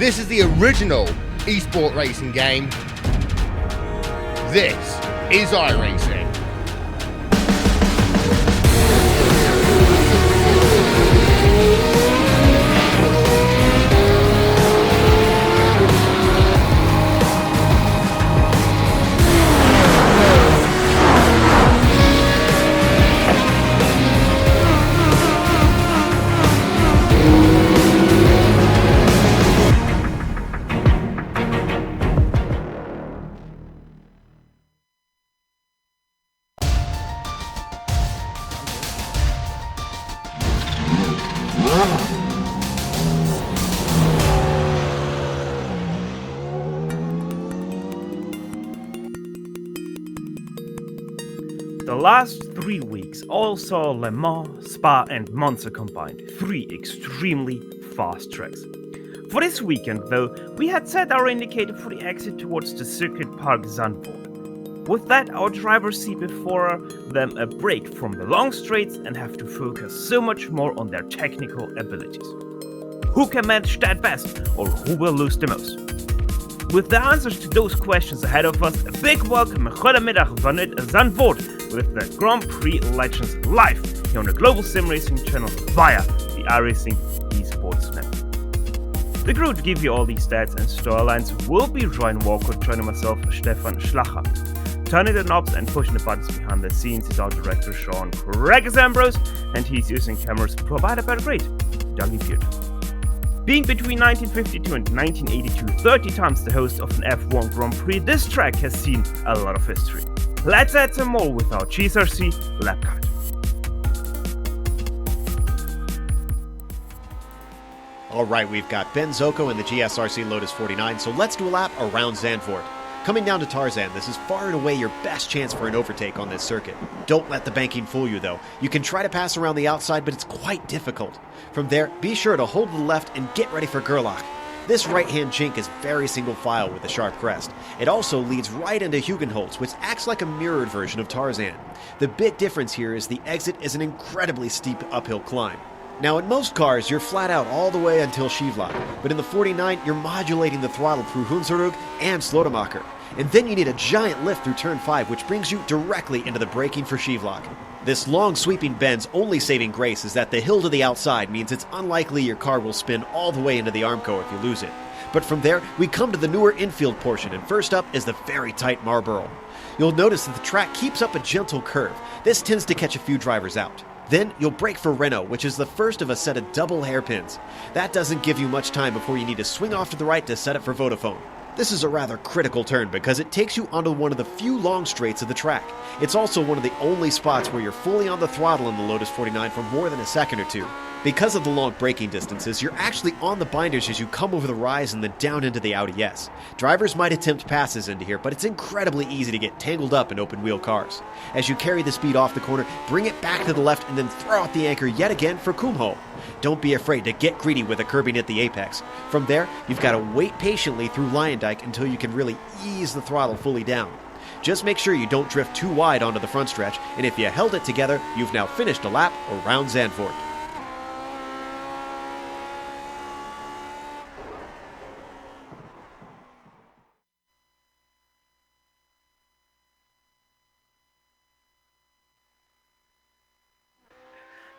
This is the original esport racing game. This is iRacing. The last 3 weeks all saw Le Mans, Spa and Monza combined, 3 extremely fast tracks. For this weekend though, we had set our indicator for the exit towards the circuit park Zandvoort. With that, our drivers see before them a break from the long straights and have to focus so much more on their technical abilities. Who can manage that best, or who will lose the most? With the answers to those questions ahead of us, a big welcome and goedemiddag vanuit Zandvoort with the Grand Prix Legends live here on the Global SimRacing Channel via the iRacing eSports Network. The crew to give you all these stats and storylines will be Ryan Walker, joining myself, Stefan Schlacher. Turning the knobs and pushing the buttons behind the scenes is our director Sean Craig Ambrose, and he's using cameras provided by the great Dougie Beard. Being between 1952 and 1982 30 times the host of an F1 Grand Prix, this track has seen a lot of history. Let's add some more with our GSRC lap guide. All right, we've got Ben Zocco in the GSRC Lotus 49, so let's do a lap around Zandvoort. Coming down to Tarzan, this is far and away your best chance for an overtake on this circuit. Don't let the banking fool you though. You can try to pass around the outside, but it's quite difficult. From there, be sure to hold to the left and get ready for Gerlach. This right-hand chink is very single file with a sharp crest. It also leads right into Hugenholz, which acts like a mirrored version of Tarzan. The big difference here is the exit is an incredibly steep uphill climb. Now in most cars, you're flat out all the way until Schivlach, but in the 49, you're modulating the throttle through Hunsrück and Slotemacher. And then you need a giant lift through turn 5, which brings you directly into the braking for Schivlach. This long sweeping bend's only saving grace is that the hill to the outside means it's unlikely your car will spin all the way into the Armco if you lose it. But from there, we come to the newer infield portion, and first up is the very tight Marlboro. You'll notice that the track keeps up a gentle curve. This tends to catch a few drivers out. Then you'll brake for Renault, which is the first of a set of double hairpins. That doesn't give you much time before you need to swing off to the right to set it for Vodafone. This is a rather critical turn because it takes you onto one of the few long straights of the track. It's also one of the only spots where you're fully on the throttle in the Lotus 49 for more than a second or two. Because of the long braking distances, you're actually on the binders as you come over the rise and then down into the Audi S. Drivers might attempt passes into here, but it's incredibly easy to get tangled up in open-wheel cars. As you carry the speed off the corner, bring it back to the left and then throw out the anchor yet again for Kumho. Don't be afraid to get greedy with a curbing at the apex. From there, you've got to wait patiently through Lyondike until you can really ease the throttle fully down. Just make sure you don't drift too wide onto the front stretch, and if you held it together, you've now finished a lap around Zandvoort.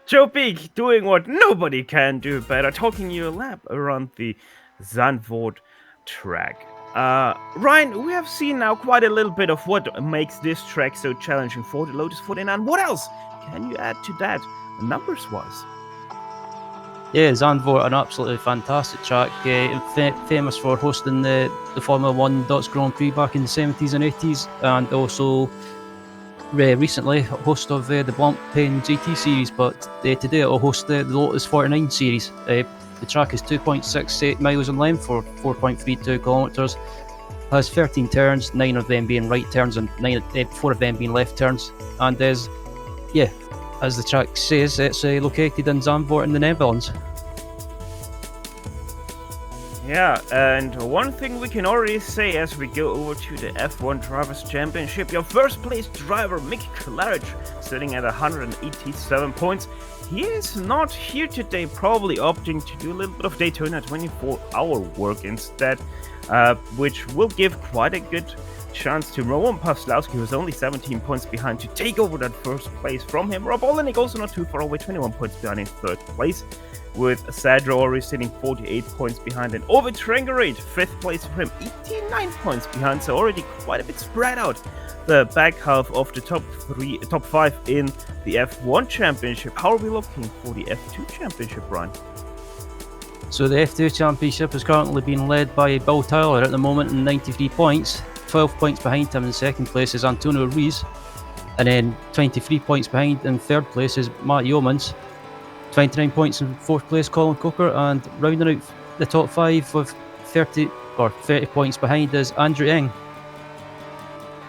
Joe Peak doing what nobody can do better, talking you a lap around the Zandvoort track. Ryan, we have seen now quite a little bit of what makes this track so challenging for the Lotus 49. What else can you add to that, numbers-wise? Yeah, Zandvoort, an absolutely fantastic track, famous for hosting the Formula 1 Dutch Grand Prix back in the 70s and 80s, and also recently host of the Blancpain GT series, but today it will host the Lotus 49 series. The track is 2.68 miles in length for 4.32 kilometres, has 13 turns, 9 of them being right turns and 4 of them being left turns, and as the track says, it's located in Zandvoort in the Netherlands. Yeah, and one thing we can already say as we go over to the F1 Drivers' Championship, your first place driver, Mick Claridge, sitting at 187 points. He is not here today, probably opting to do a little bit of Daytona 24-hour work instead, which will give quite a good chance to Roman Paslowski, who's only 17 points behind, to take over that first place from him. Rob Olenek also not too far away, 21 points behind in third place, with Sadro already sitting 48 points behind, and Ovid Trengerade, 5th place for him, 89 points behind, so already quite a bit spread out the back half of the top 5 in the F1 Championship. How are we looking for the F2 Championship, Ryan? So the F2 Championship is currently being led by Bill Tyler at the moment in 93 points. 12 points behind him in second place is Antonio Ruiz, and then 23 points behind in third place is Matt Yeomans. 29 points in fourth place, Colin Coker, and rounding out the top 5 with 30 points behind is Andrew Eng.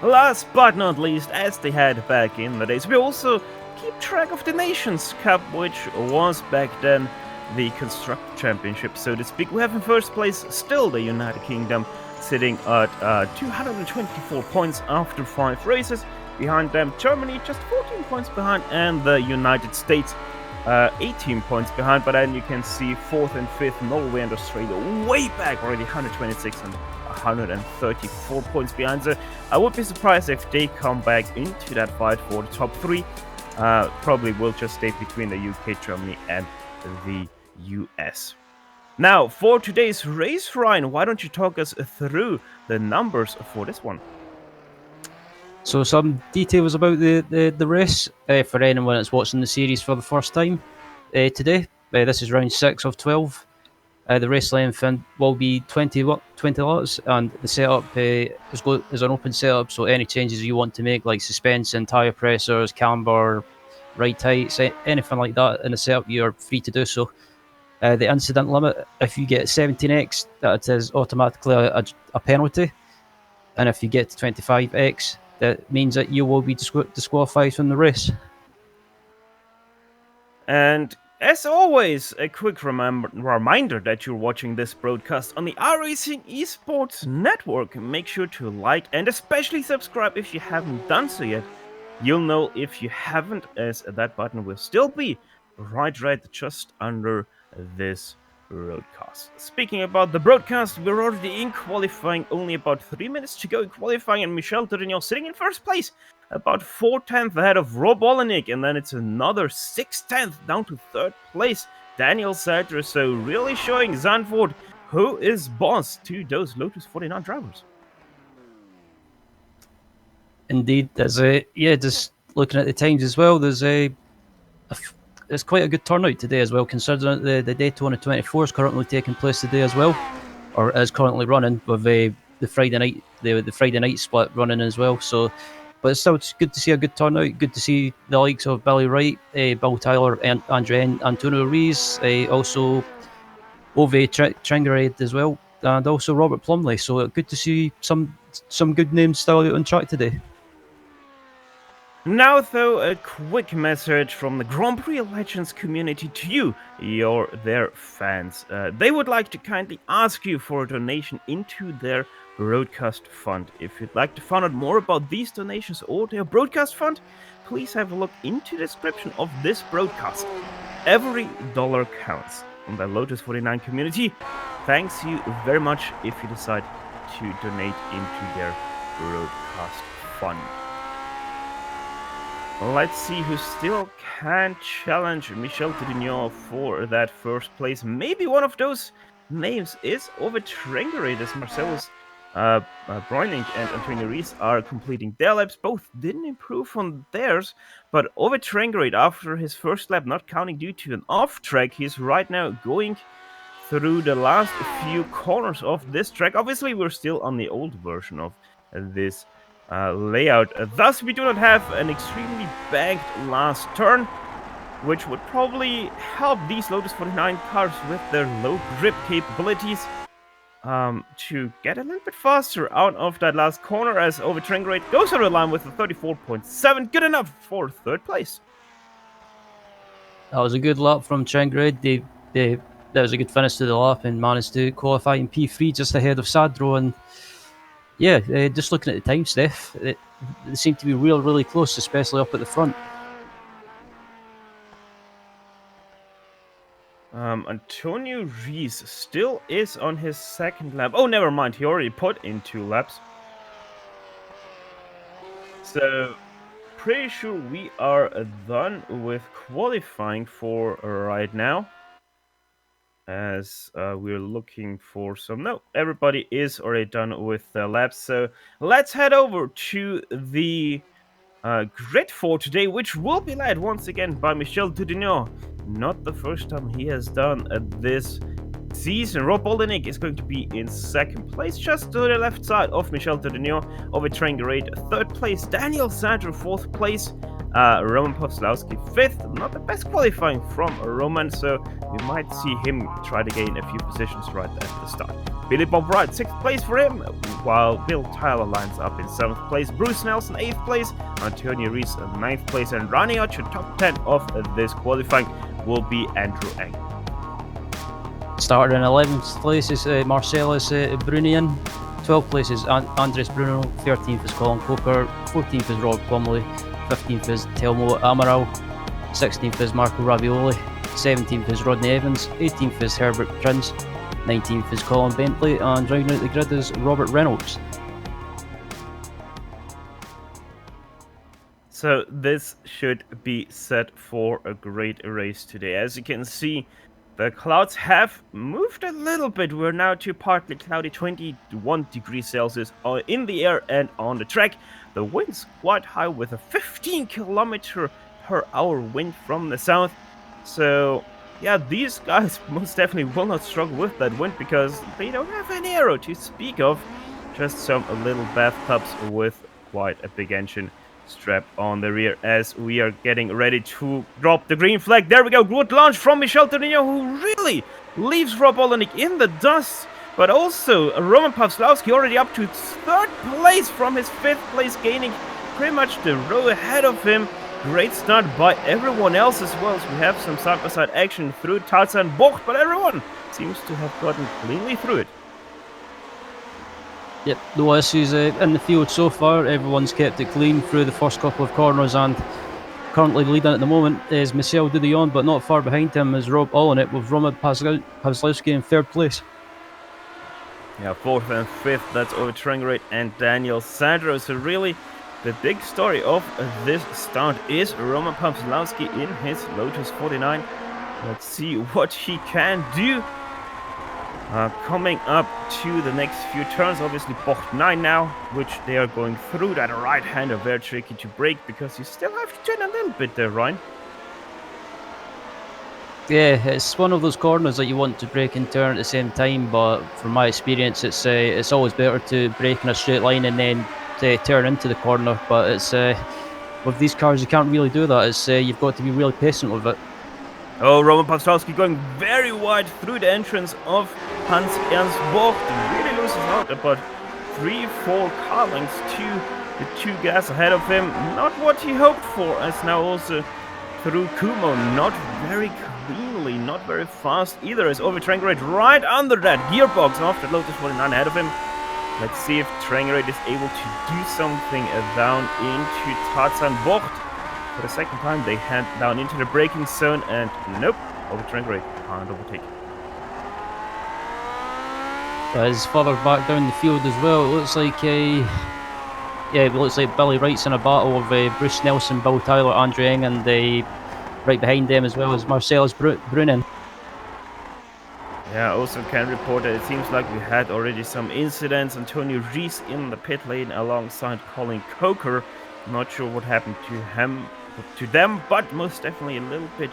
Last but not least, as they head back in the days, we also keep track of the Nations Cup, which was back then the Constructor Championship, so to speak. We have in first place still the United Kingdom, sitting at 224 points after 5 races. Behind them, Germany just 14 points behind, and the United States 18 points behind. But then you can see 4th and 5th, Norway and Australia, way back already, 126 and 134 points behind. So I would be surprised if they come back into that fight for the top 3. Probably will just stay between the UK, Germany, and the US. Now, for today's race, Ryan, why don't you talk us through the numbers for this one? So some details about the race for anyone that's watching the series for the first time today. This is round 6 of 12. The race length will be 20 laps, and the setup is an open setup, so any changes you want to make, like suspension, tyre pressors, camber, ride heights, anything like that in the setup, you're free to do so. The incident limit, if you get 17x, that is automatically a penalty. And if you get to 25x, that means that you will be disqualified from the race. And as always, a quick reminder that you're watching this broadcast on the iRacing Esports Network. Make sure to like and especially subscribe if you haven't done so yet. You'll know if you haven't, as that button will still be right just under this broadcast. Speaking about the broadcast, we're already in qualifying, only about 3 minutes to go in qualifying, and Michel Torignon sitting in first place, about 4/10 ahead of Rob Olenek, and then it's another 6/10 down to third place, Daniel Sadler. So really showing Zandvoort who is boss to those Lotus 49 drivers. Indeed, just looking at the times as well, there's quite a good turnout today as well, considering the Daytona 24 is currently taking place today as well, or is currently running, with the Friday night split running as well. So, but it's good to see a good turnout. Good to see the likes of Billy Wright, Bill Tyler, and Antonio Ruiz, also Ove Trengerade as well, and also Robert Plumley. So good to see some good names still out on track today. Now, though, a quick message from the Grand Prix Legends community to you, their fans. They would like to kindly ask you for a donation into their broadcast fund. If you'd like to find out more about these donations or their broadcast fund, please have a look into the description of this broadcast. Every dollar counts. And the Lotus 49 community thanks you very much if you decide to donate into their broadcast fund. Let's see who still can challenge Michel Torignon for that first place. Maybe one of those names is Ovid Trengerade, as Marcellus Breuning and Antonio Ruiz are completing their laps. Both didn't improve on theirs, but Ovid Trengerade, after his first lap not counting due to an off-track, he's right now going through the last few corners of this track. Obviously, we're still on the old version of this layout. Thus, we do not have an extremely banked last turn, which would probably help these Lotus 49 cars with their low grip capabilities to get a little bit faster out of that last corner, as Ovid Trengerade goes over the line with a 34.7, good enough for third place. That was a good lap from Trengerade. that was a good finish to the lap and managed to qualify in P3 just ahead of Sadro. And yeah, just looking at the time, Steph, they seem to be really close, especially up at the front. Antonio Rees still is on his second lap. Oh, never mind. He already put in 2 laps. So, pretty sure we are done with qualifying for right now. As we're looking for some... No, everybody is already done with the laps. So, let's head over to the grid for today, which will be led once again by Michel Dudignon. Not the first time he has done this season. Rob Olenek is going to be in second place, just to the left side of Michel Dudignon. Over Trangarade, third place. Daniel Sandro, fourth place. Roman Pawlowski, fifth. Not the best qualifying from Roman, so we might see him try to gain a few positions right at the start. Billy Bob Wright, sixth place for him, while Bill Tyler lines up in seventh place. Bruce Nelson, eighth place. Antonio Rees, ninth place. And running out your top 10 of this qualifying will be Andrew Eng. Started in 11th place is Marcellus Brunian. 12th place is Andres Bruno. 13th is Colin Coker. 14th is Rob Plumley. 15th is Telmo Amaral. 16th is Marco Ravioli. 17th is Rodney Evans. 18th is Herbert Prince. 19th is Colin Bentley. And rounding out the grid is Robert Reynolds. So this should be set for a great race today. As you can see, the clouds have moved a little bit. We're now to partly cloudy, 21 degrees Celsius in the air and on the track. The wind's quite high with a 15 kilometer per hour wind from the south. So yeah, these guys most definitely will not struggle with that wind because they don't have an aero to speak of. Just some little bathtubs with quite a big engine strap on the rear as we are getting ready to drop the green flag. There we go. Good launch from Michel Dudignon, who really leaves Rob Olenek in the dust. But also Roman Pawlowski already up to third place from his fifth place, gaining pretty much the row ahead of him. Great start by everyone else as well, as we have some side-by-side action through Tarzan Bocht, but everyone seems to have gotten cleanly through it. Yep, no issues in the field so far. Everyone's kept it clean through the first couple of corners, and currently leading at the moment is Michel Dudignon, but not far behind him is Rob Olenek with Roman Pawlowski in third place. Yeah, fourth and fifth, that's over Trangarade and Daniel Sandro. So really, the big story of this start is Roman Pawlowski in his Lotus 49. Let's see what he can do. Coming up to the next few turns, obviously Bocht 9 now, which they are going through. That right-hander, very tricky to break because you still have to turn a little bit there, Ryan. Yeah, it's one of those corners that you want to brake and turn at the same time, but from my experience, it's always better to brake in a straight line and then turn into the corner. But it's with these cars, you can't really do that. It's you've got to be really patient with it. Oh, Roman Pawlowski going very wide through the entrance of Hans-Ernst Bocht. Really loses out about 3-4 car lengths to the 2 guys ahead of him. Not what he hoped for, as now also through Kumo. Not very cleanly, not very fast either, as over Trangarade right under that gearbox after Lotus 49 ahead of him. Let's see if Trangarade is able to do something down into Tarzan Bocht. For the second time, they head down into the braking zone, and nope, over Trangarade can't overtake. As further back down the field as well, it looks like it looks like Billy Wright's in a battle with Bruce Nelson, Bill Tyler, Andrew Eng, and right behind them as well as Marcellus Brunin. Yeah, also can report that it seems like we had already some incidents. Antonio Rees in the pit lane alongside Colin Coker. Not sure what happened to them, but most definitely a little bit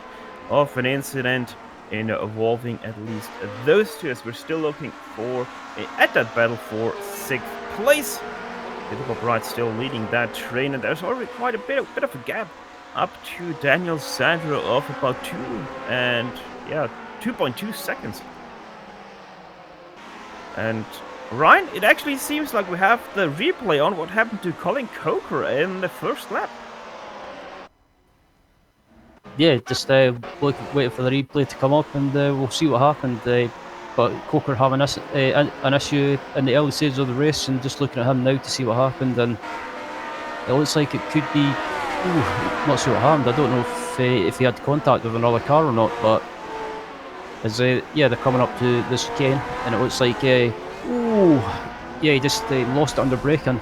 of an incident involving at least those two, as we're still looking for at that battle for 6th place. Bob Wright still leading that train, and there's already quite a bit of a gap up to Daniel Sandro of about 2.2 seconds. And Ryan, it actually seems like we have the replay on what happened to Colin Coker in the first lap. yeah, just waiting for the replay to come up, and we'll see what happened. But Coker having an issue in the early stages of the race, and just looking at him now to see what happened, and it looks like it could be. Ooh, not sure what happened. I don't know if he had contact with another car or not, but as they're coming up to the chicane, and it looks like he just lost it under braking.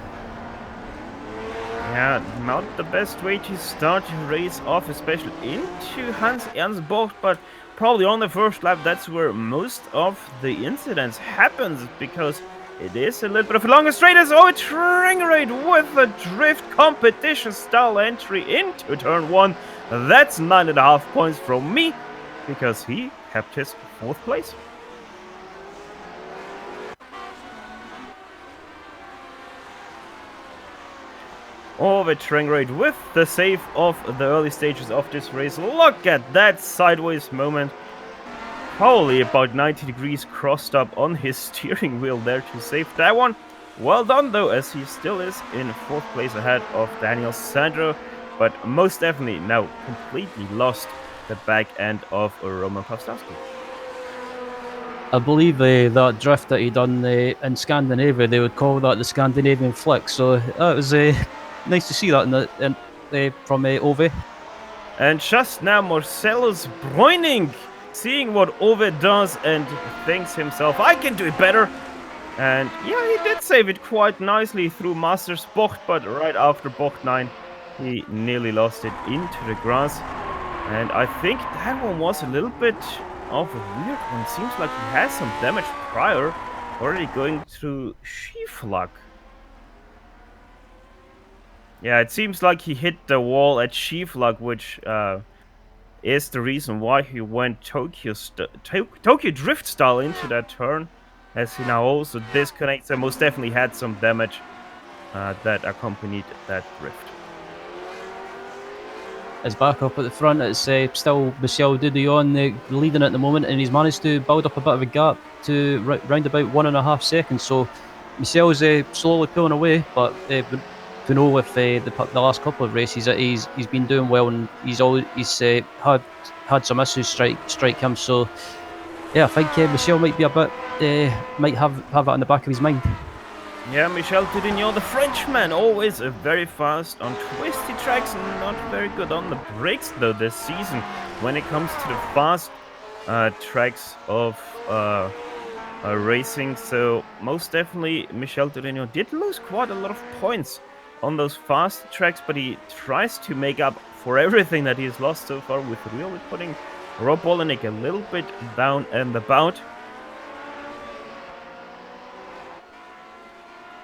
Yeah, not the best way to start a race off, especially into Hans Ernst Bocht, but probably on the first lap, that's where most of the incidents happens, because it is a little bit of a longer straight as a train raid with a drift competition style entry into turn 1. That's 9.5 points from me, because he kept his 4th place. Of a train raid with the save of the early stages of this race. Look at that sideways moment. Probably about 90 degrees crossed up on his steering wheel there to save that one. Well done though, as he still is in 4th place ahead of Daniel Sandro, but most definitely now completely lost the back end of Roman Pawlowski. I believe that drift that he done in Scandinavia, they would call that the Scandinavian flick. So that was nice to see that from Ove. And just now, Marcellus Bräuning, seeing what Ove does and thinks himself, I can do it better. And yeah, he did save it quite nicely through Masters Bocht, but right after Bocht 9, he nearly lost it into the grass. And I think that one was a little bit of a weird one. Seems like he has some damage prior, already going through Schieflag. Yeah, it seems like he hit the wall at Schieflag, which is the reason why he went Tokyo Drift style into that turn, as he now also disconnects and most definitely had some damage that accompanied that drift. Is back up at the front. It's still Michel Dudion leading at the moment, and he's managed to build up a bit of a gap to round about 1.5 seconds. So Michel's slowly pulling away, but to know with the last couple of races that he's been doing well, and he's had some issues strike him. So yeah, I think Michel might be a bit might have that in the back of his mind. Yeah, Michel Dudignon, the Frenchman, always very fast on twisty tracks and not very good on the brakes though this season when it comes to the fast tracks of racing. So most definitely Michel Dudignon did lose quite a lot of points on those fast tracks, but he tries to make up for everything that he has lost so far with really putting Rob Olenek a little bit down and about.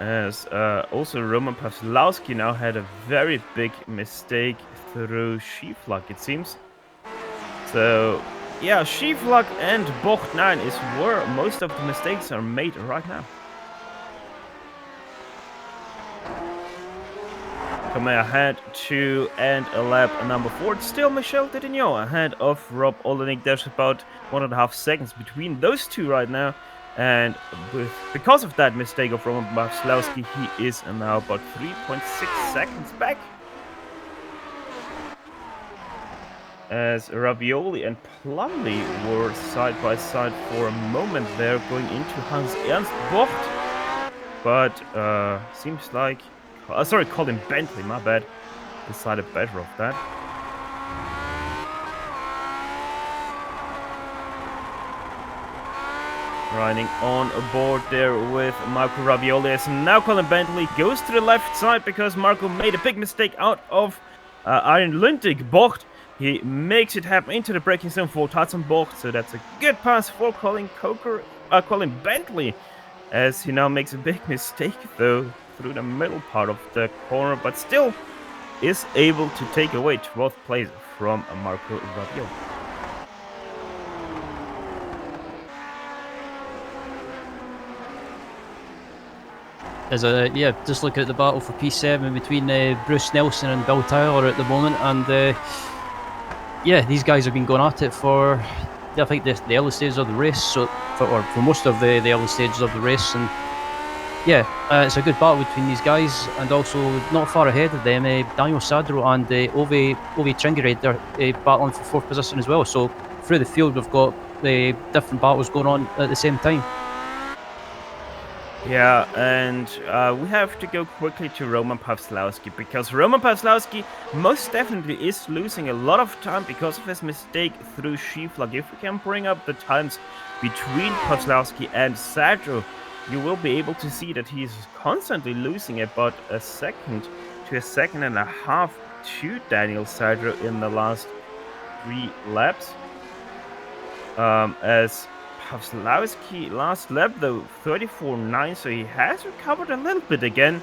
As also Roman Pawlowski now had a very big mistake through Schieflag, it seems. So yeah, Schieflag and Bocht 9 is where most of the mistakes are made right now. Coming ahead to end lap number 4, it's still Michel Dudignon ahead of Rob Olenek. There's about 1.5 seconds between those two right now. And because of that mistake of Roman Pawlowski, he is now about 3.6 seconds back. As Ravioli and Plumley were side by side for a moment there, going into Hans Ernst Bocht. But seems like, sorry, Colin Bentley, my bad, decided better of that. Riding on board there with Marco Ravioli, as now Colin Bentley goes to the left side because Marco made a big mistake out of Iron Lundig Bocht. He makes it happen into the braking zone for Tatsan Bocht, so that's a good pass for Colin Bentley, as he now makes a big mistake though through the middle part of the corner, but still is able to take away 12th place from Marco Ravioli. Just looking at the battle for P7 between Bruce Nelson and Bill Tyler at the moment, and these guys have been going at it for I think the early stages of the race, so for most of the early stages of the race, and yeah, it's a good battle between these guys, and also not far ahead of them, Daniel Sadro and Ove Tringared are battling for fourth position as well. So through the field, we've got different battles going on at the same time. Yeah, and we have to go quickly to Roman Pawlowski, because Roman Pawlowski most definitely is losing a lot of time because of his mistake through Schieflag. If we can bring up the times between Pawlowski and Sadro, you will be able to see that he's constantly losing about a second to a second and a half to Daniel Sadro in the last 3 laps. As Pawlowski last lap though 34.9, so he has recovered a little bit again,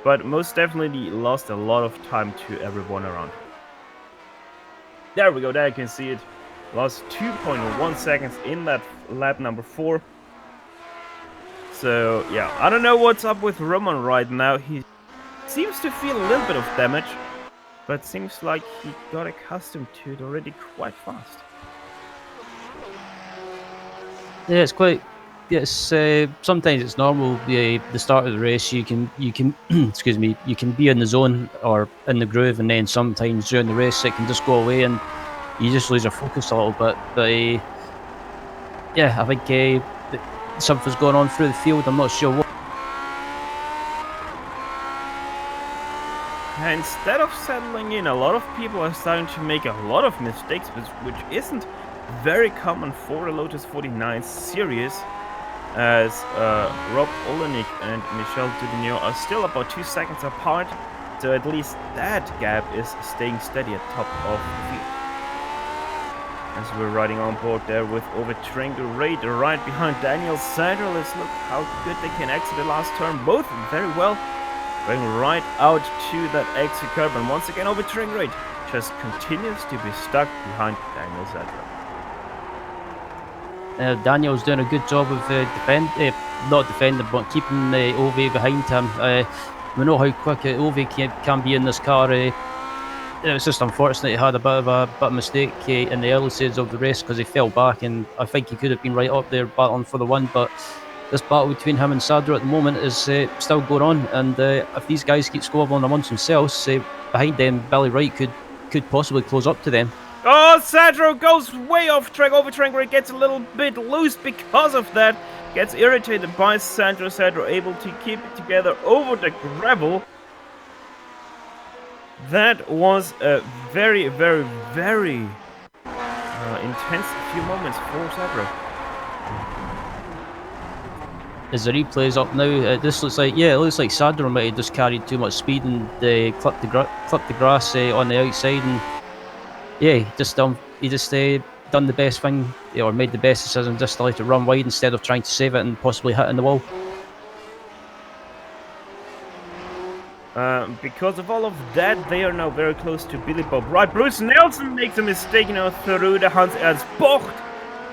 but most definitely lost a lot of time to everyone around. There we go, there you can see it. Lost 2.1 seconds in that lap number 4. So yeah, I don't know what's up with Roman right now. He seems to feel a little bit of damage, but seems like he got accustomed to it already quite fast. Yeah, it's quite. Yes, sometimes it's normal. The start of the race, you can excuse me, you can be in the zone or in the groove, and then sometimes during the race it can just go away, and you just lose your focus a little bit. But yeah, I think something's going on through the field. I'm not sure what. Instead of settling in, a lot of people are starting to make a lot of mistakes, which isn't very common for the Lotus 49 series, as Rob Olenek and Michel Dudignon are still about 2 seconds apart, so at least that gap is staying steady at top of the field. As we're riding on board there with Ove Tringared right behind Daniel Sadro. Let's look how good they can exit the last turn, both very well. Going right out to that exit curb, and once again Ove Tringared just continues to be stuck behind Daniel Sadro. Daniel's doing a good job of not defending, but keeping Ove behind him. We know how quick Ove can be in this car. It's just unfortunate he had a bit of a mistake in the early stages of the race because he fell back, and I think he could have been right up there battling for the win. But this battle between him and Sadro at the moment is still going on, and if these guys keep squabbling amongst themselves, behind them Billy Wright could possibly close up to them. Oh, Sadro goes way off track. Ove Tringared gets a little bit loose because of that. Gets irritated by Sadro. Sadro able to keep it together over the gravel. That was a very, very, very intense few moments for Sadro. As the replay's up now, this looks like Sadro might have just carried too much speed and clipped the grass on the outside, and yeah, he just done the best thing, or made the best decision just to let it run wide instead of trying to save it and possibly hitting the wall. Because of all of that, they are now very close to Billy Bob. Right, Bruce Nelson makes a mistake now through the Hans Ernst Bocht,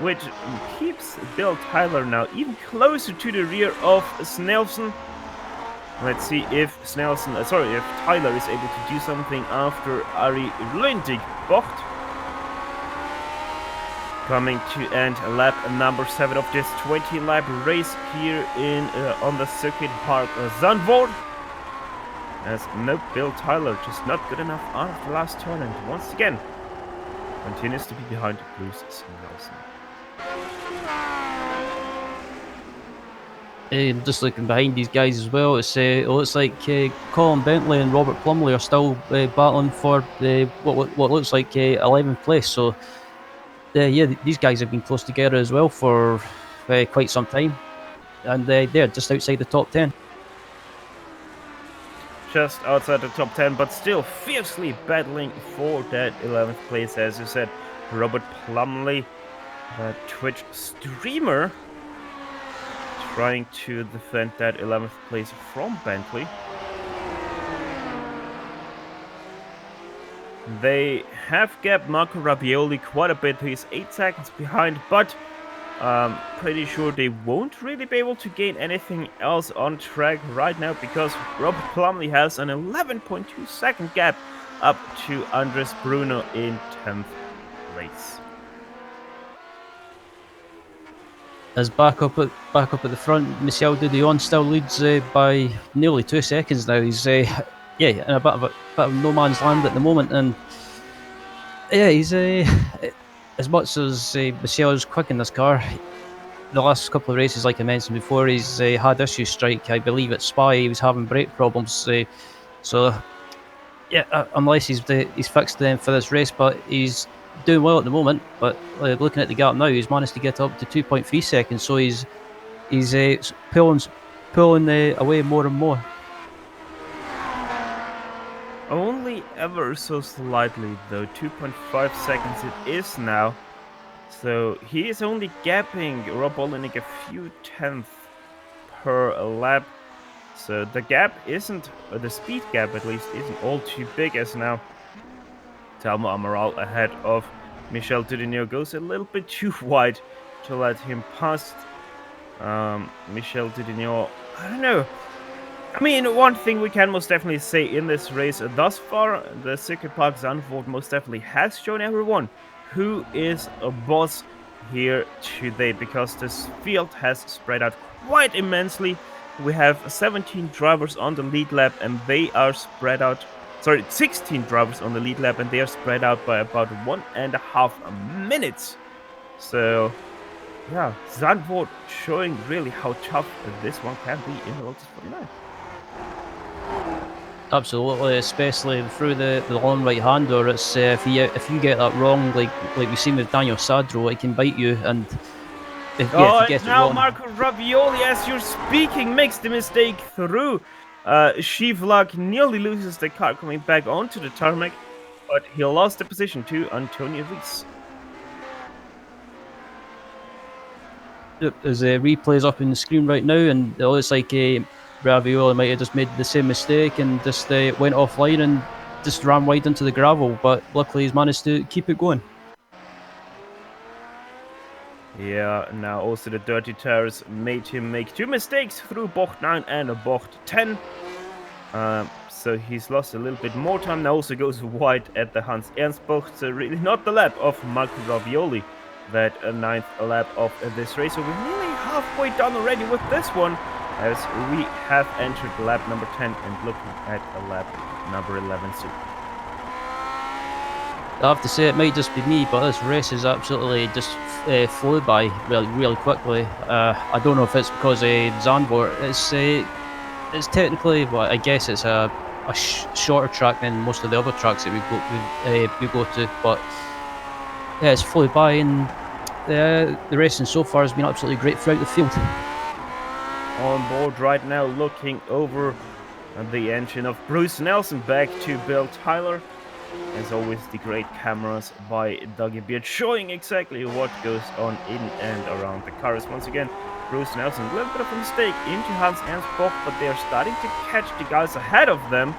which keeps Bill Tyler now even closer to the rear of Snelson. Let's see if if Tyler is able to do something after Ari Lundig Bocht. Coming to end lap number 7 of this 20-lap race here on the circuit park Zandvoort. As no, Bill Tyler just not good enough out of the last turn, and once again continues to be behind Bruce Nelson. Just looking behind these guys as well, it looks like Colin Bentley and Robert Plumley are still battling for what looks like 11th place. So yeah, these guys have been close together as well for quite some time, and they're just outside the top 10. Just outside the top 10, but still fiercely battling for that 11th place, as you said. Robert Plumley, Twitch streamer, trying to defend that 11th place from Bentley. They have gapped Marco Ravioli quite a bit. He's 8 seconds behind, but pretty sure they won't really be able to gain anything else on track right now, because Robert Plumley has an 11.2 second gap up to Andres Bruno in 10th place. As back up at the front, Michel Dudion still leads by nearly 2 seconds now. He's yeah, in a bit of no man's land at the moment, and yeah, he's as much as Michel is quick in this car. The last couple of races, like I mentioned before, he's had issues. Strike, I believe at Spa, he was having brake problems. So yeah, unless he's fixed them for this race, but he's doing well at the moment. But looking at the gap now, he's managed to get up to 2.3 seconds. So he's pulling away more and more. Only ever so slightly, though. 2.5 seconds it is now. So he is only gapping Rob Olenek a few tenths per lap. So the gap isn't, the speed gap at least, isn't all too big as now. Telmo Amaral ahead of Michel Dudinho goes a little bit too wide to let him past Michel Dudinho. I don't know. I mean, one thing we can most definitely say in this race thus far, the Circuit Park Zandvoort most definitely has shown everyone who is a boss here today, because this field has spread out quite immensely. We have 17 drivers on the lead lap, and they are spread out. Sorry, 16 drivers on the lead lap, and they are spread out by about 1.5 minutes. So, yeah, Zandvoort showing really how tough this one can be in the Lotus 49. Absolutely, especially through the long right hander. It's if you get that wrong, like we've seen with Daniel Sadro, it can bite you. And if you get it now wrong, Marco Ravioli, as you're speaking, makes the mistake through. Shivlak nearly loses the car coming back onto the tarmac, but he lost the position to Antonio Reis. There's replays up in the screen right now, and it looks like Ravioli might have just made the same mistake and just went offline and just ran wide into the gravel, but luckily he's managed to keep it going. Yeah, now also the dirty tires made him make 2 mistakes through Bocht 9 and Bocht 10. So he's lost a little bit more time. Now also goes wide at the Hans Ernst Bocht. So really not the lap of Marco Ravioli, that 9th lap of this race. So we're nearly halfway done already with this one, as we have entered lap number 10 and looking at lap number 11 soon. I have to say, it might just be me, but this race is absolutely just flew by really quickly. I don't know if it's because Zandvoort, it's technically, well, I guess it's a shorter track than most of the other tracks that we go to, but yeah, it's flew by, and the racing so far has been absolutely great throughout the field. On board right now, looking over the engine of Bruce Nelson, back to Bill Tyler. As always, the great cameras by Dougie Beard showing exactly what goes on in and around the cars. Once again, Bruce Nelson, a little bit of a mistake into Hans Ernst Bocht, but they are starting to catch the guys ahead of them,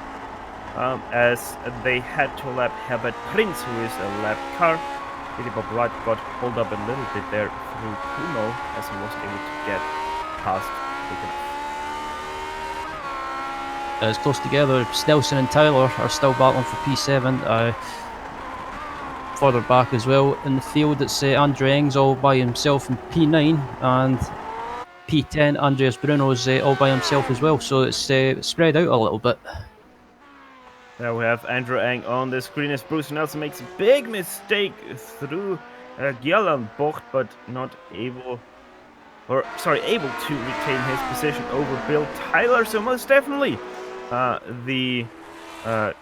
as they had to lap Herbert Prinz, who is a lap car. Billy Bob Wright got pulled up a little bit there through Kuno, as he was able to get past quick enough. As close together, Snelson and Tyler are still battling for P7. Further back as well in the field, it's Andre Eng's all by himself in P9, and P10 Andreas Bruno's all by himself as well, so it's spread out a little bit. Now we have Andrew Eng on the screen as Bruce Nelson makes a big mistake through Gielan Bocht, but not able, able to retain his position over Bill Tyler. So most definitely the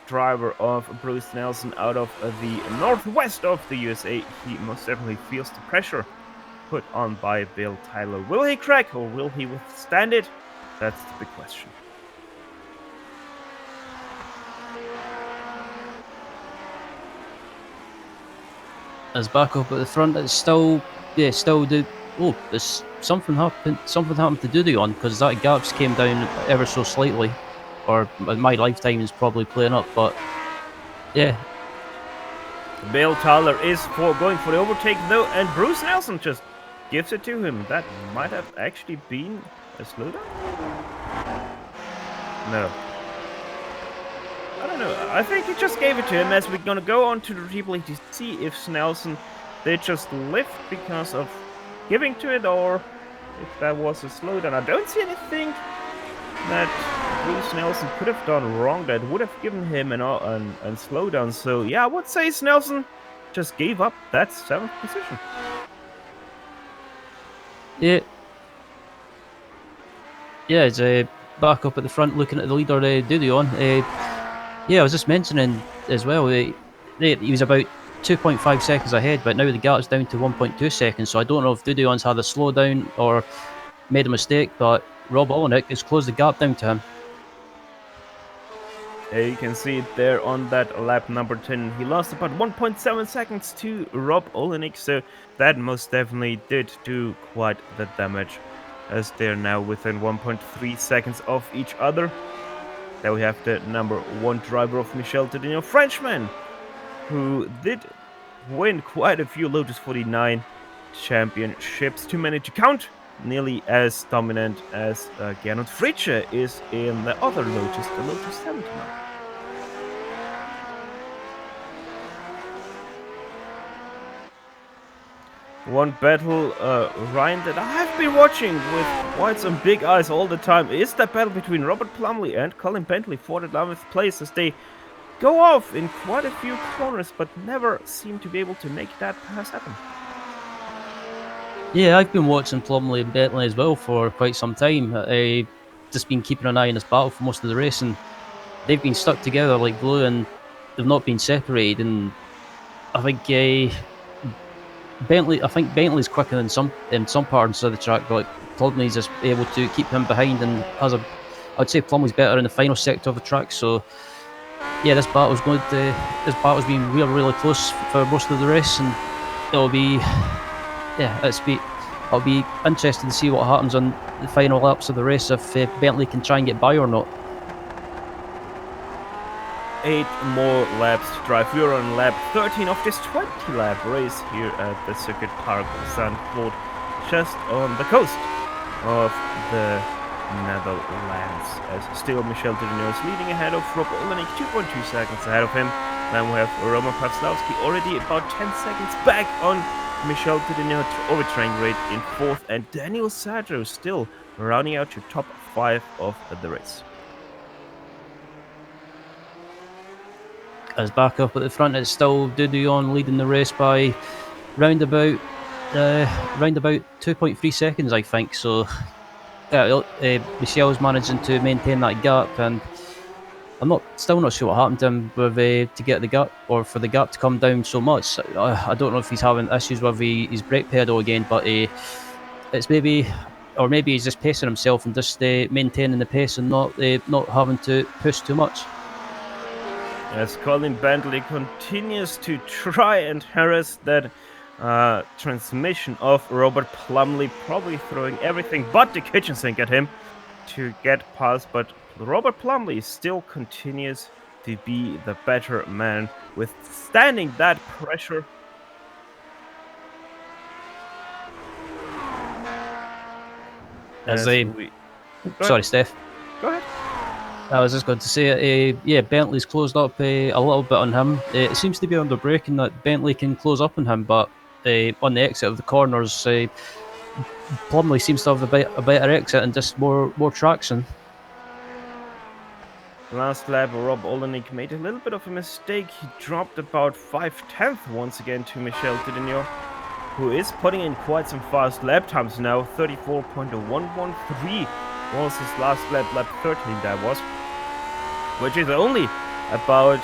driver of Bruce Nelson out of the northwest of the USA, he most definitely feels the pressure put on by Bill Tyler. Will he crack, or will he withstand it? That's the big question. As back up at the front, it's still the there's something happened to Dudion, because that gaps came down ever so slightly, or my lifetime is probably playing up, but yeah. Bill Tyler is going for the overtake though, and Bruce Nelson just gives it to him. That might have actually been a slowdown? No. I don't know. I think he just gave it to him, as we're gonna go on to the replay to see if Snelson did just lift because of giving to it, or if that was a slowdown. I don't see anything that Bruce Nelson could have done wrong that would have given him an slowdown. So yeah, I would say Snelson just gave up that 7th position. Yeah. Yeah, he's back up at the front looking at the leader, Dudion. Yeah, I was just mentioning as well, he was about 2.5 seconds ahead, but now the gap's down to 1.2 seconds, so I don't know if Dudion's had a slowdown or made a mistake, but Rob Olenek has closed the gap down to him. You can see it there on that lap number 10. He lost about 1.7 seconds to Rob Olenek, so that most definitely did do quite the damage, as they're now within 1.3 seconds of each other. There we have the number 1 driver of Michel Tedino, Frenchman, who did win quite a few Lotus 49 championships, too many to count. Nearly as dominant as Gernot Fritsche is in the other Lotus, the Lotus 79. One battle, Ryan, that I have been watching with quite some big eyes all the time is that battle between Robert Plumley and Colin Bentley for the 11th place, as they go off in quite a few corners but never seem to be able to make that pass happen. Yeah, I've been watching Plumley and Bentley as well for quite some time. I've just been keeping an eye on this battle for most of the race, and they've been stuck together like glue, and they've not been separated. And I think Bentley's quicker in some parts of the track, but Plumley's just able to keep him behind, and I'd say Plumley's better in the final sector of the track. So yeah, this battle's been really close for most of the race, and it'll be interesting to see what happens on the final laps of the race, if Bentley can try and get by or not. 8 more laps to drive. We're on lap 13 of this 20-lap race here at the Circuit Park Zandvoort, just on the coast of the Netherlands. As still Michel Tedino is leading ahead of Rob Olenek, 2.2 seconds ahead of him. Then we have Roman Pawlowski already about 10 seconds back on Michel Tedino over train rate in 4th, and Daniel Sadro still rounding out to top 5 of the race. As back up at the front, it's still Dudion leading the race by round about 2.3 seconds, I think. So Michel's managing to maintain that gap, and I'm still not sure what happened to him to get the gap, or for the gap to come down so much. I don't know if he's having issues with his brake pedal again, but it's maybe he's just pacing himself and just maintaining the pace and not having to push too much. As Colin Bentley continues to try and harass that transmission of Robert Plumley, probably throwing everything but the kitchen sink at him to get past, but Robert Plumley still continues to be the better man, withstanding that pressure. Sorry, Steph. Go ahead. I was just going to say, Bentley's closed up a little bit on him. It seems to be under braking that Bentley can close up on him, but on the exit of the corners, Plumley seems to have a better exit and just more traction. Last lap, Rob Olenek made a little bit of a mistake. He dropped about 5/10 once again to Michel Tedino, who is putting in quite some fast lap times now. 34.113 was his last lap 13 that was, which is only about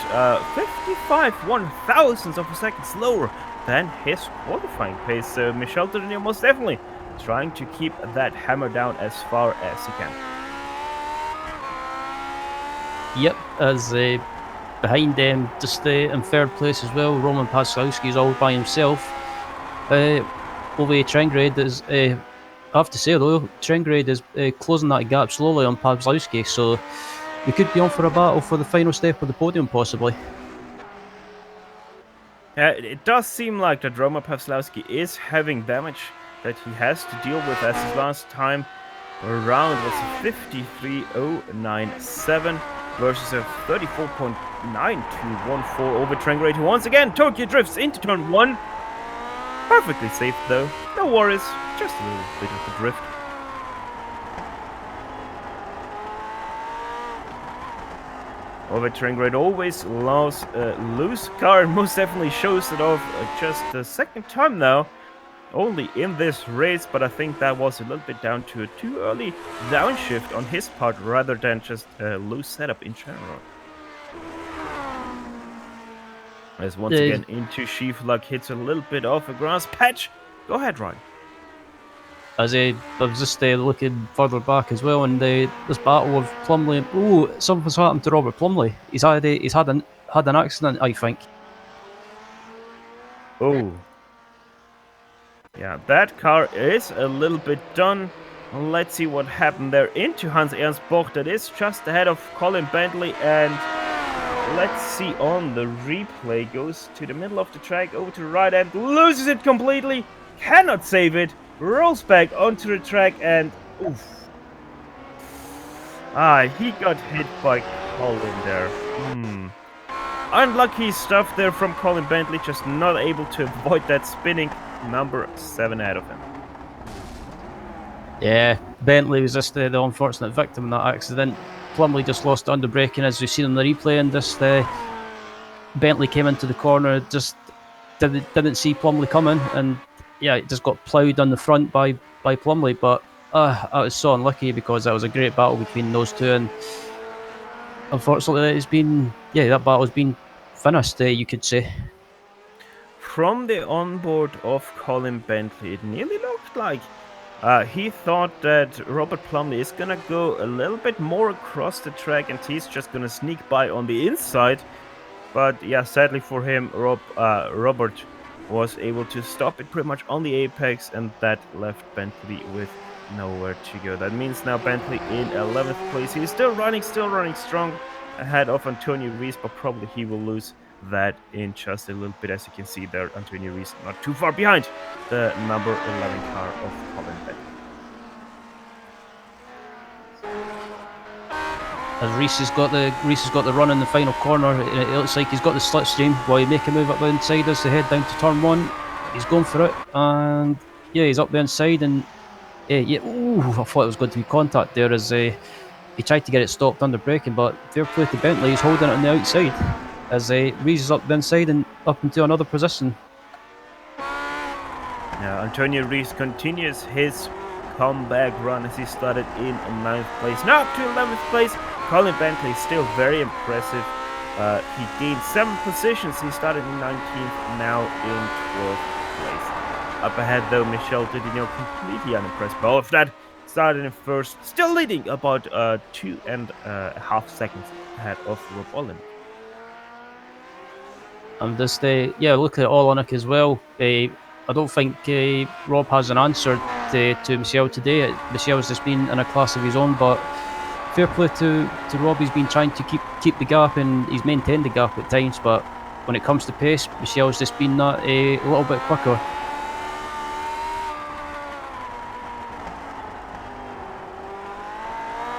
55 1/1000ths of a second slower than his qualifying pace. So Michel Tedino most definitely trying to keep that hammer down as far as he can. Yep, as behind them, just in third place as well, Roman Pawlowski is all by himself. Over Trengrade is, I have to say though, Trengrade is closing that gap slowly on Pawlowski, so we could be on for a battle for the final step of the podium possibly. It does seem like that Roman Pawlowski is having damage that he has to deal with, as his last time around was 53.097 versus a 34.9214 over Trengrade, who once again Tokyo drifts into turn 1. Perfectly safe though, no worries, just a little bit of a drift. Overturning Grid always loves a loose car and most definitely shows it off just the second time now. Only in this race, but I think that was a little bit down to a too early downshift on his part rather than just a loose setup in general. As once again into Sheafluck hits a little bit off a grass patch. Go ahead, Ryan. As I was just looking further back as well, and this battle of Plumley. Oh, something's happened to Robert Plumley. He's had an accident, I think. Oh. Yeah, that car is a little bit done. Let's see what happened there into Hans Ernst Boch. That is just ahead of Colin Bentley, and let's see on the replay. Goes to the middle of the track, over to the right end, loses it completely, cannot save it, rolls back onto the track, and oof. He got hit by Colin there. Unlucky stuff there from Colin Bentley, just not able to avoid that spinning number 7 out of him. Yeah, Bentley was just the unfortunate victim in that accident. Plumley just lost under braking, as we've seen in the replay, and just Bentley came into the corner, just didn't see Plumley coming, and yeah, it just got ploughed on the front by Plumley. But I was so unlucky because that was a great battle between those two, and unfortunately, that battle's been finished, you could say. From the onboard of Colin Bentley, it nearly looked like he thought that Robert Plumley is gonna go a little bit more across the track and he's just gonna sneak by on the inside. But yeah, sadly for him, Robert was able to stop it pretty much on the apex, and that left Bentley with nowhere to go. That means now Bentley in 11th place. He's still running strong ahead of Antonio Rees, but probably he will lose that in just a little bit. As you can see there, Antonio Rees not too far behind the number 11 car of Colin Bentley. As Rees has got the run in the final corner, it looks like he's got the slipstream while he make a move up the inside as they head down to turn 1. He's going for it, and yeah, he's up the inside, and I thought it was going to be contact there as he tried to get it stopped under braking, but fair play to Bentley, he's holding it on the outside as Rees is up the inside and up into another position. Now Antonio Rees continues his comeback run as he started in 9th place, now up to 11th place. Colin Bentley still very impressive. He gained 7 positions. He started in 19th, now in 12th place. Up ahead though, Michel Didino completely unimpressed by all of that. Started in 1st, still leading about 2.5 seconds ahead of Rob Olin. And just look at Olenek as well. I don't think Rob has an answer to Michel today. Michel's just been in a class of his own, but fair play to Rob. He's been trying to keep the gap, and he's maintained the gap at times, but when it comes to pace, Michel's just been that a little bit quicker.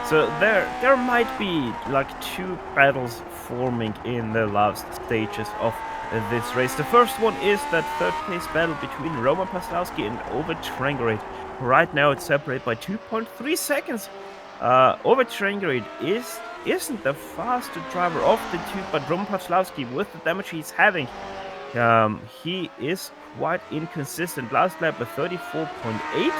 So there might be like 2 battles forming in the last stages of this race. The first one is that 3rd place battle between Roman Paslowski and Ove Trangered. Right now it's separated by 2.3 seconds. Ove Trangered isn't the faster driver of the two, but Roman Paslowski, with the damage he's having, he is quite inconsistent. Last lap a 34.8.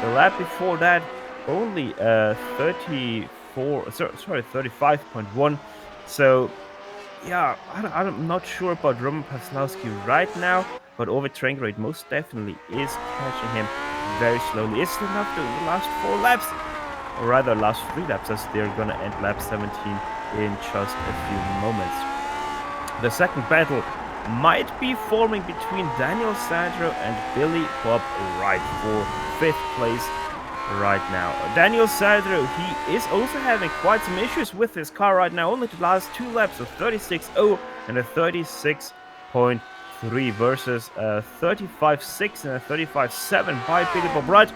The lap before that only 35.1. So yeah, I'm not sure about Roman Paslowski right now, but Ove Trangered most definitely is catching him very slowly. It's enough to the last 4 laps, or rather last 3 laps, as they're gonna end lap 17 in just a few moments. The second battle might be forming between Daniel Sandro and Billy Bob Wright for 5th place right now. Daniel Sandro, he is also having quite some issues with his car right now. Only the last 2 laps of 36.0 and a 36.3 versus a 35.6 and a 35.7 by Billy Bob Wright.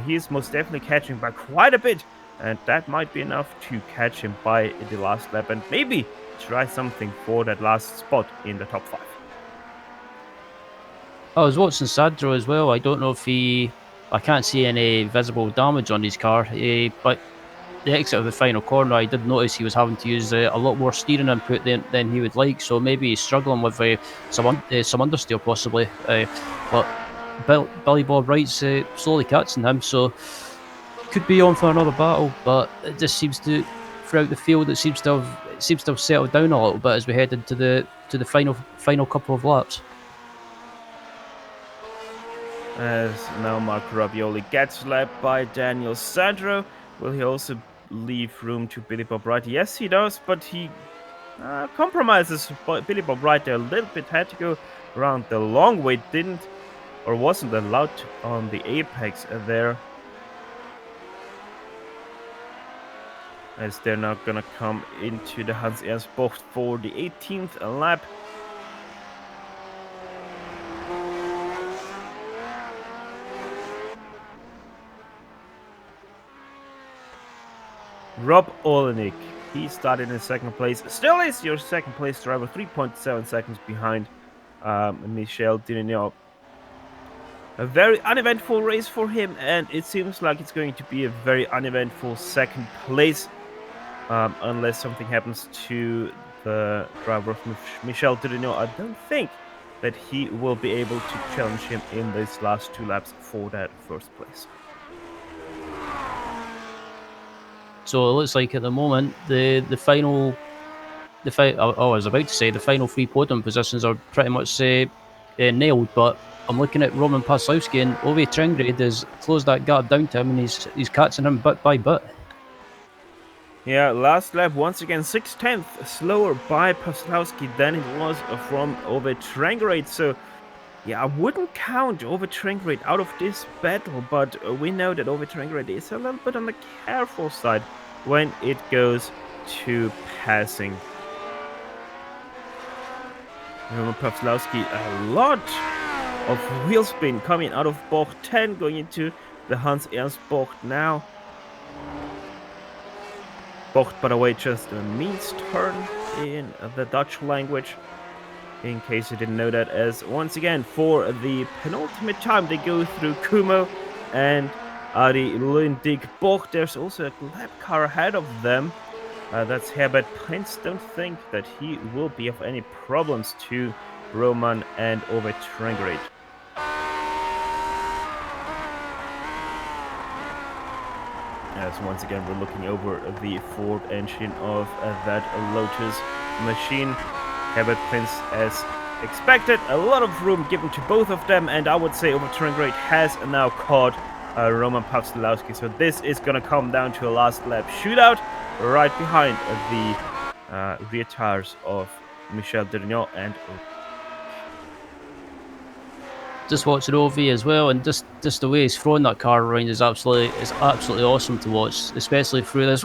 He is most definitely catching by quite a bit, and that might be enough to catch him by the last lap and maybe try something for that last spot in the top 5. I was watching Sandro as well. I don't know if I can't see any visible damage on his car, but the exit of the final corner, I did notice he was having to use a lot more steering input than he would like. So maybe he's struggling with some understeer possibly. But Billy Bob Wright's slowly catching him, so could be on for another battle. But it just seems to, throughout the field, it seems to have settled down a little bit as we head into the final couple of laps. As now Mark Ravioli gets lapped by Daniel Sandro. Will he also leave room to Billy Bob Wright? Yes, he does, but he compromises Billy Bob Wright there a little bit. Had to go around the long way, didn't or wasn't allowed on the apex there. As they're now gonna come into the Hans Ernst box for the 18th lap. Rob Olenek, he started in second place. Still is your second place driver, 3.7 seconds behind Michel Dirignac. A very uneventful race for him, and it seems like it's going to be a very uneventful second place, unless something happens to the driver of Michel Dirignac. I don't think that he will be able to challenge him in these last 2 laps for that first place. So it looks like at the moment I was about to say the final 3 podium positions are pretty much nailed, but I'm looking at Roman Paslowski, and Ove Tringred has closed that gap down to him, and he's catching him bit by bit. Yeah, last lap once again 6/10 slower by Paslowski than it was from Ove Tringred. So yeah, I wouldn't count Ove Tringred out of this battle, but we know that Ove Tringred is a little bit on the careful side when it goes to passing. Roman Paslowski, a lot of wheel spin coming out of box 10, going into the Hans Ernst box now. Bocht, by the way, just means turn in the Dutch language, in case you didn't know that. As once again, for the penultimate time, they go through Kumo and Arie Luyendyk Bocht. There's also a lap car ahead of them. That's Herbert Prinz. Don't think that he will be of any problems to Roman and Ove Tringred. As once again we're looking over the Ford engine of that Lotus machine. Herbert Prinz, as expected, a lot of room given to both of them, and I would say Ove Tringred has now caught Roman Paslowski. So this is going to come down to a last lap shootout right behind the rear tires of Michel Dirignac and just watching Ove as well, and just the way he's throwing that car around is absolutely awesome to watch, especially through this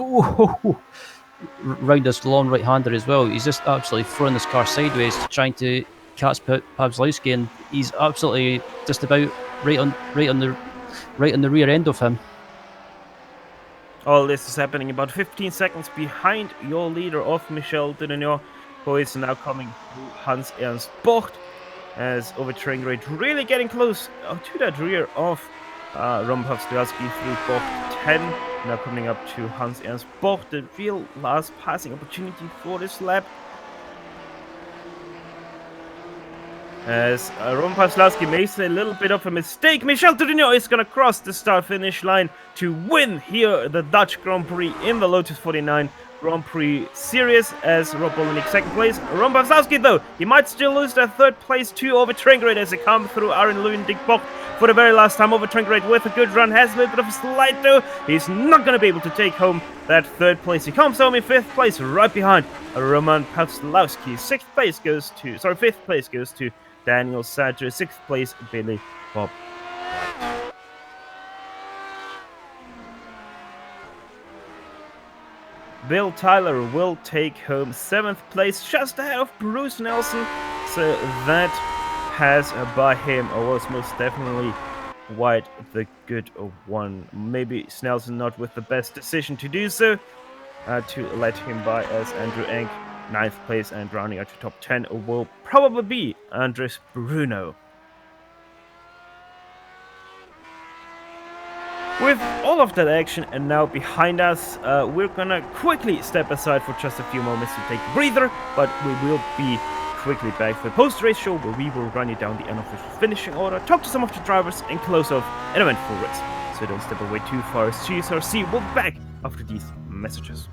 round this long right-hander as well. He's just absolutely throwing this car sideways, trying to catch Paslowski, and he's absolutely just about right on the rear end of him. All this is happening about 15 seconds behind your leader of Michel Dirignac, who is now coming through Hans Ernst Bocht. As Ove Tringred really getting close to that rear of Roman Paslowski through box 10. Now coming up to Hans Ernst Bocht, the real last passing opportunity for this lap. As Roman Paslowski makes a little bit of a mistake, Michel Dirignac is going to cross the start-finish line to win here the Dutch Grand Prix in the Lotus 49 Grand Prix Series, as Rob Olenek second place. Roman Paslowski, though, he might still lose that third place to Ove Tringred as he comes through Arie Luyendyk Bocht for the very last time. Ove Tringred with a good run, has a little bit of a slide though. He's not going to be able to take home that third place. He comes home in fifth place, right behind Roman Paslowski. Fifth place goes to Daniel Sandro. Sixth place, Billy Bob. Bill Tyler will take home 7th place, just ahead of Bruce Nelson. So that pass by him was most definitely quite the good one. Maybe Snelson not with the best decision to do so, to let him by, as Andrew Enck 9th place, and rounding out to top 10 will probably be Andres Bruno. With all of that action and now behind us, we're gonna quickly step aside for just a few moments to take a breather, but we will be quickly back for the post-race show where we will run you down the unofficial finishing order, talk to some of the drivers, and close off an eventful race. So don't step away too far as GSRC will be back after these messages.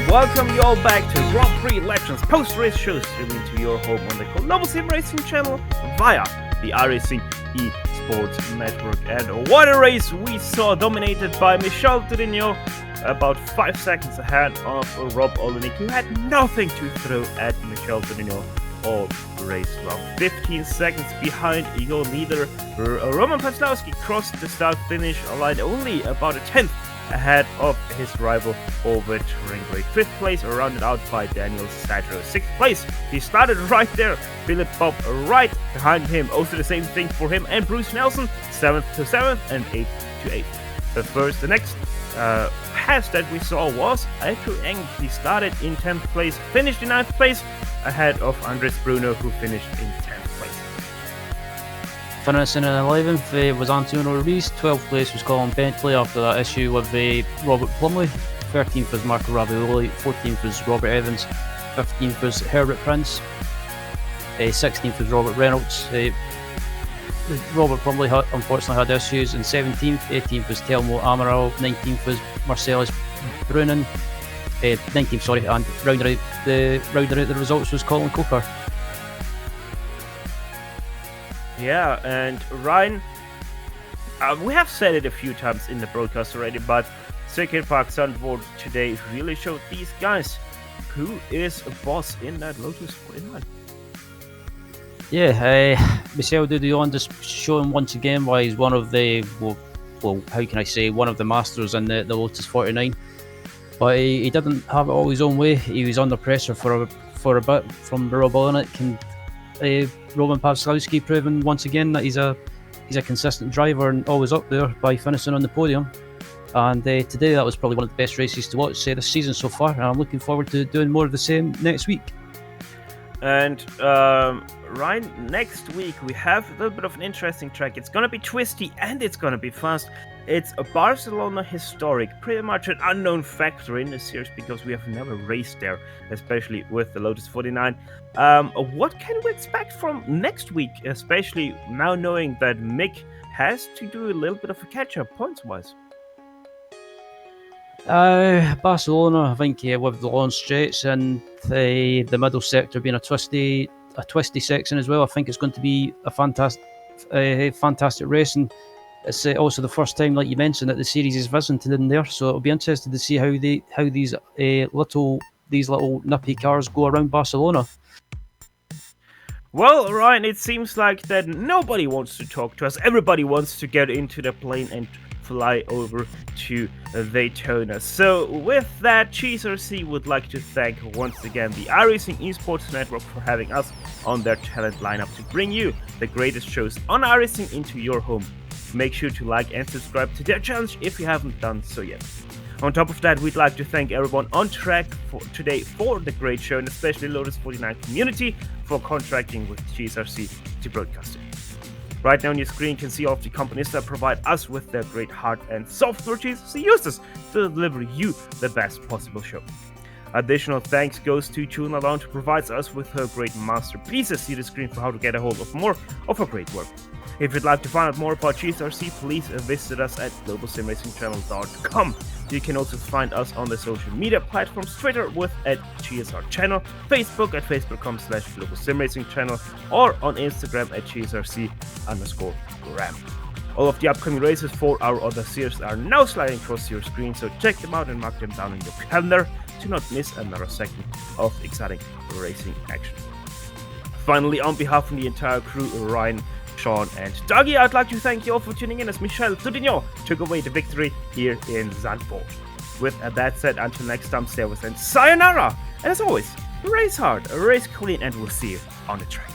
Welcome you all back to Grand Prix Legends post-race show streaming to your home on the Global SimRacing Channel via the iRacing eSports Network. And what a race we saw, dominated by Michel Trigno, about 5 seconds ahead of Rob Olenek, who had nothing to throw at Michel Trigno all race long. 15 seconds behind your leader, Roman Paslowski, crossed the start-finish line only about a tenth ahead of his rival over Ringrate. 5th place, rounded out by Daniel Sadro. 6th place, he started right there. Philip Bob right behind him. Also the same thing for him and Bruce Nelson. 7th to 7th and 8th to 8th. The next pass that we saw was Andrew Eng. He started in 10th place, finished in 9th place, ahead of Andres Bruno, who finished in 10th place. Finishing in 11th was Antonio Ruiz. 12th place was Colin Bentley after that issue with Robert Plumley. 13th was Marco Ravioli. 14th was Robert Evans. 15th was Herbert Prince. 16th was Robert Reynolds. Robert Plumley unfortunately had issues in 17th. 18th was Telmo Amaral. 19th was Marcellus Brunin. 19th, sorry, and rounding out the results was Colin Cooper. Yeah, and Ryan, we have said it a few times in the broadcast already, but Circuit Park Zandvoort today really showed these guys who is a boss in that Lotus 49. Yeah, Michel Dudion just showing once again why he's one of the, well, how can I say, one of the masters in the Lotus 49. But he didn't have it all his own way. He was under pressure for a bit from Rob Olenek and Roman Paslowski, proving once again that he's a consistent driver and always up there by finishing on the podium. And today that was probably one of the best races to watch this season so far, and I'm looking forward to doing more of the same next week. And Ryan, next week we have a little bit of an interesting track. It's gonna be twisty and it's gonna be fast. It's a Barcelona historic, pretty much an unknown factor in the series because we have never raced there, especially with the Lotus 49. What can we expect from next week, especially now knowing that Mick has to do a little bit of a catch-up points-wise? Barcelona, I think, with the long straights and the middle sector being a twisty section as well. I think it's going to be a fantastic race, and it's also the first time, like you mentioned, that the series is visiting in there. So it'll be interesting to see how these little nippy cars go around Barcelona. Well, Ryan, it seems like that nobody wants to talk to us. Everybody wants to get into the plane and fly over to Daytona. So with that, GSRC would like to thank once again the iRacing Esports Network for having us on their talent lineup to bring you the greatest shows on iRacing into your home. Make sure to like and subscribe to their channel if you haven't done so yet. On top of that, we'd like to thank everyone on track for today for the great show, and especially Lotus 49 community for contracting with GSRC to broadcast it. Right now on your screen, you can see all of the companies that provide us with their great hard and software. GSRC uses to deliver you the best possible show. Additional thanks goes to Tuna Lounge, who provides us with her great masterpieces. See the screen for how to get a hold of more of her great work. If you'd like to find out more about GSRC, please visit us at globalsimracingchannel.com. You can also find us on the social media platforms, Twitter with @GSRChannel, Facebook at facebook.com/globalsimracingchannel, or on Instagram at GSRC_gram. All of the upcoming races for our other series are now sliding across your screen, so check them out and mark them down in your calendar to not miss another second of exciting racing action. Finally, on behalf of the entire crew, Ryan, Sean, and Dougie, I'd like to thank you all for tuning in as Michel Toudignon took away the victory here in Zandvoort. With that said, until next time, stay with and sayonara! And as always, race hard, race clean, and we'll see you on the track.